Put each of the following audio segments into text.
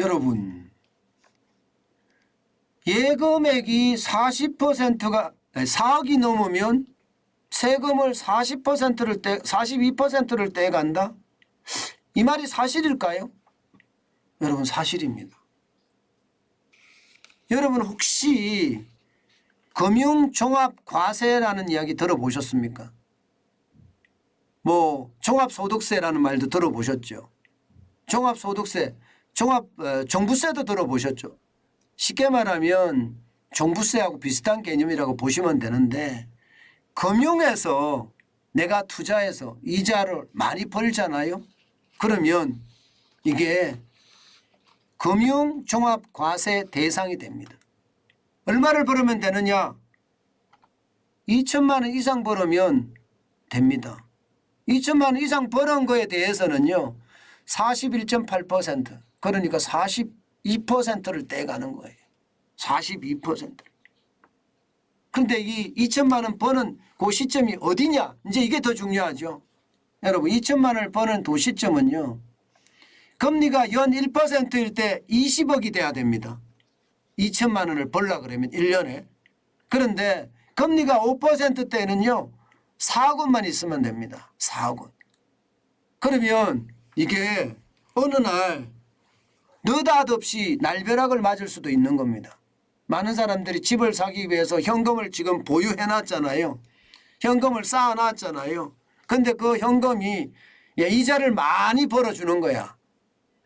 여러분, 예금액이 40%가 4억이 넘으면 세금을 42%를 떼간다? 이 말이 사실일까요? 여러분, 사실입니다. 여러분, 혹시 금융종합과세라는 이야기 들어보셨습니까? 뭐 종합소득세라는 말도 들어보셨죠. 종합소득세, 종부세도 들어보셨죠. 쉽게 말하면 종부세하고 비슷한 개념이라고 보시면 되는데, 금융에서 내가 투자해서 이자를 많이 벌잖아요. 그러면 이게 금융종합과세 대상이 됩니다. 얼마를 벌으면 되느냐? 2천만 원 이상 벌으면 됩니다. 2천만 원 이상 벌은 거에 대해서는요, 41.8%, 그러니까 42%를 떼가는 거예요. 42%. 그런데 이 2천만 원 버는 그 시점이 어디냐? 이제 이게 더 중요하죠. 여러분, 2천만 원을 버는 그 시점은요, 금리가 연 1%일 때 20억이 돼야 됩니다. 2천만 원을 벌려고 그러면 1년에. 그런데 금리가 5% 때는요, 4억 원만 있으면 됩니다. 4억 원. 그러면 이게 어느 날 느닷없이 날벼락을 맞을 수도 있는 겁니다. 많은 사람들이 집을 사기 위해서 현금을 지금 보유해 놨잖아요. 현금을 쌓아 놨잖아요. 근데 그 현금이 이자를 많이 벌어주는 거야.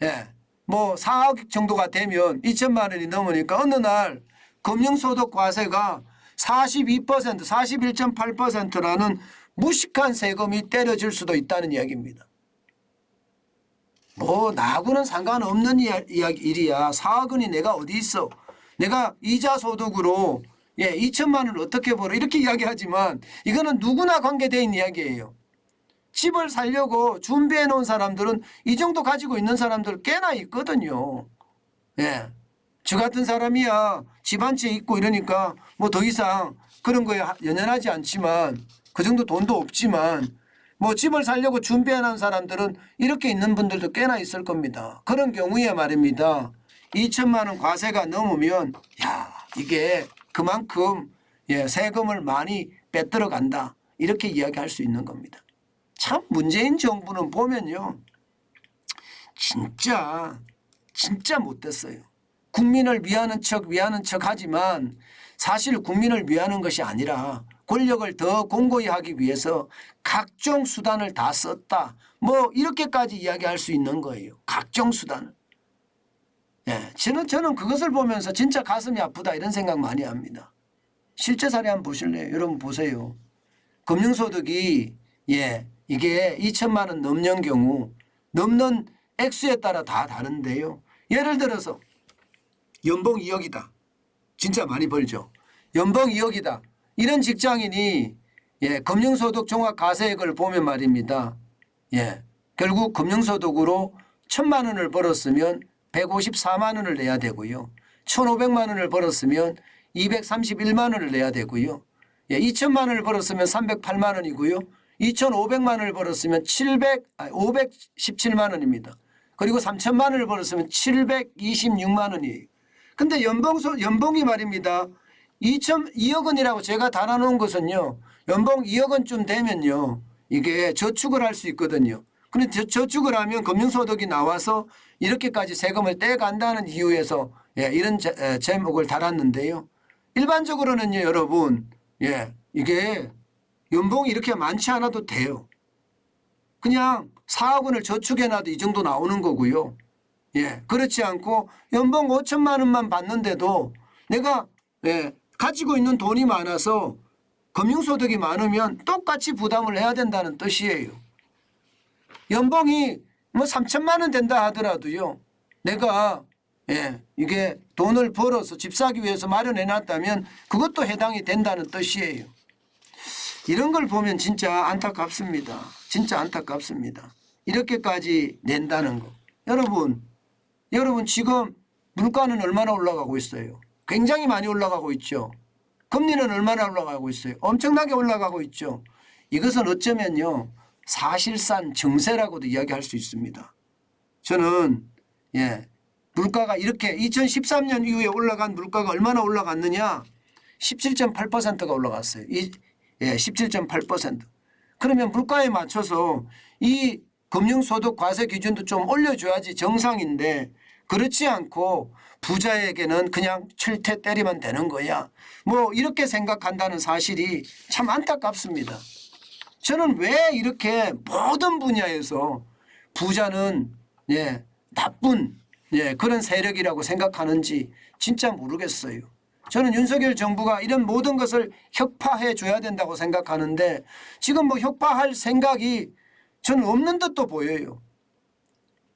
예. 뭐 4억 정도가 되면 2천만 원이 넘으니까 어느 날 금융소득 과세가 42%, 41.8%라는 무식한 세금이 때려질 수도 있다는 이야기입니다. 뭐 나하고는 상관없는 일이야. 4억 원이 내가 어디 있어. 내가 이자 소득으로 2천만 원을 어떻게 벌어. 이렇게 이야기하지만 이거는 누구나 관계되어 있는 이야기예요. 집을 살려고 준비해 놓은 사람들은 이 정도 가지고 있는 사람들 꽤나 있거든요. 예. 저 같은 사람이야 집 한 채 있고 이러니까 뭐 더 이상 그런 거에 연연하지 않지만, 그 정도 돈도 없지만 뭐 집을 살려고 준비해 놓은 사람들은 이렇게 있는 분들도 꽤나 있을 겁니다. 그런 경우에 말입니다. 2천만 원 과세가 넘으면 이게 그만큼 세금을 많이 빼들어 간다. 이렇게 이야기할 수 있는 겁니다. 참 문재인 정부는 보면요, 진짜 못됐어요. 국민을 위하는 척 하지만 사실 국민을 위하는 것이 아니라 권력을 더 공고히 하기 위해서 각종 수단을 다 썼다. 뭐 이렇게까지 이야기할 수 있는 거예요. 각종 수단을. 저는 그것을 보면서 진짜 가슴이 아프다 이런 생각 많이 합니다. 실제 사례 한번 보실래요? 여러분 보세요. 금융소득이 이게 2천만 원 넘는 경우 넘는 액수에 따라 다 다른데요. 예를 들어서 연봉 2억이다. 진짜 많이 벌죠. 연봉 2억이다. 이런 직장인이 금융소득 종합과세액을 보면 말입니다. 결국 금융소득으로 1,000만 원을 벌었으면 154만 원을 내야 되고요. 1,500만 원을 벌었으면 231만 원을 내야 되고요. 2천만 원을 벌었으면 308만 원이고요. 2,500만 원을 벌었으면 517만 원입니다. 그리고 3천만 원을 벌었으면 726만 원이에요. 근데 연봉이 말입니다. 2억 원이라고 제가 달아놓은 것은요, 연봉 2억 원쯤 되면요, 이게 저축을 할 수 있거든요. 그런데 저축을 하면 금융소득이 나와서 이렇게까지 세금을 떼간다는 이유에서 이런 제목을 달았는데요. 일반적으로는요, 여러분, 이게 연봉이 이렇게 많지 않아도 돼요. 그냥 4억 원을 저축해놔도 이 정도 나오는 거고요. 그렇지 않고 연봉 5천만 원만 받는데도 내가 가지고 있는 돈이 많아서 금융소득이 많으면 똑같이 부담을 해야 된다는 뜻이에요. 연봉이 뭐 3천만 원 된다 하더라도요, 내가 이게 돈을 벌어서 집 사기 위해서 마련해 놨다면 그것도 해당이 된다는 뜻이에요. 이런 걸 보면 진짜 안타깝습니다. 진짜 안타깝습니다. 이렇게까지 낸다는 거. 여러분 지금 물가는 얼마나 올라가고 있어요? 굉장히 많이 올라가고 있죠. 금리는 얼마나 올라가고 있어요? 엄청나게 올라가고 있죠. 이것은 어쩌면요, 사실상 증세라고도 이야기할 수 있습니다. 저는 물가가 이렇게 2013년 이후에 올라간 물가가 얼마나 올라갔느냐? 17.8%가 올라갔어요. 17.8%. 그러면 물가에 맞춰서 이 금융소득 과세 기준도 좀 올려줘야지 정상인데 그렇지 않고 부자에게는 그냥 철퇴 때리면 되는 거야. 뭐 이렇게 생각한다는 사실이 참 안타깝습니다. 저는 왜 이렇게 모든 분야에서 부자는 나쁜 그런 세력이라고 생각하는지 진짜 모르겠어요. 저는 윤석열 정부가 이런 모든 것을 혁파해 줘야 된다고 생각하는데 지금 뭐 혁파할 생각이 저는 없는 듯도 보여요.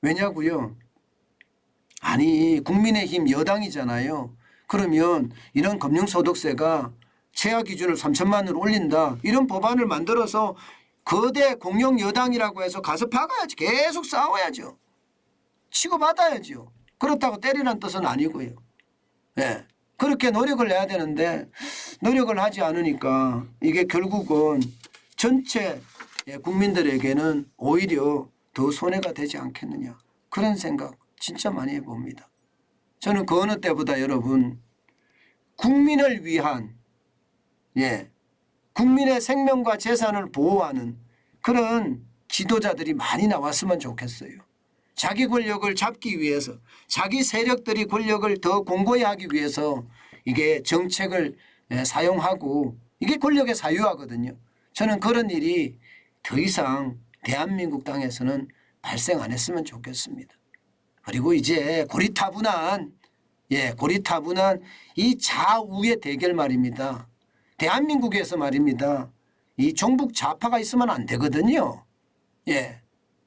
왜냐고요? 아니 국민의힘 여당이잖아요. 그러면 이런 금융소득세가 최하 기준을 3천만 원으로 올린다. 이런 법안을 만들어서 거대 공영 여당이라고 해서 가서 박아야지. 계속 싸워야죠. 치고받아야죠. 그렇다고 때리라는 뜻은 아니고요. 네. 그렇게 노력을 해야 되는데 노력을 하지 않으니까 이게 결국은 전체 국민들에게는 오히려 더 손해가 되지 않겠느냐. 그런 생각 진짜 많이 해봅니다. 저는 그 어느 때보다 여러분 국민을 위한 국민의 생명과 재산을 보호하는 그런 지도자들이 많이 나왔으면 좋겠어요. 자기 권력을 잡기 위해서 자기 세력들이 권력을 더 공고히 하기 위해서 이게 정책을 사용하고 이게 권력의 사유화거든요. 저는 그런 일이 더 이상 대한민국 땅에서는 발생 안 했으면 좋겠습니다. 그리고 이제 고리타분한 이 좌우의 대결 말입니다. 대한민국에서 말입니다. 이 종북 좌파가 있으면 안 되거든요.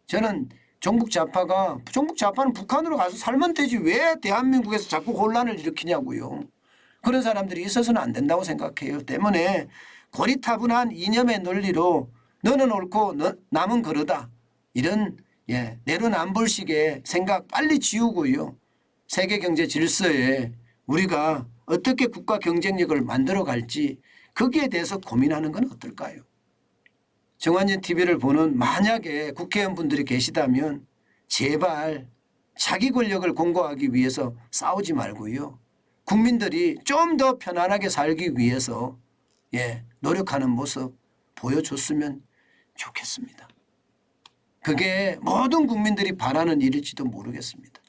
저는 종북 좌파는 북한으로 가서 살면 되지 왜 대한민국에서 자꾸 혼란을 일으키냐고요. 그런 사람들이 있어서는 안 된다고 생각해요. 때문에 고리타분한 이념의 논리로 너는 옳고 남은 그러다. 이런 내로남불식의 생각 빨리 지우고요. 세계 경제 질서에 우리가 어떻게 국가 경쟁력을 만들어 갈지 거기에 대해서 고민하는 건 어떨까요? 정관진 TV를 보는 만약에 국회의원분들이 계시다면 제발 자기 권력을 공고하기 위해서 싸우지 말고요. 국민들이 좀 더 편안하게 살기 위해서 노력하는 모습 보여줬으면 좋겠습니다. 그게 모든 국민들이 바라는 일일지도 모르겠습니다.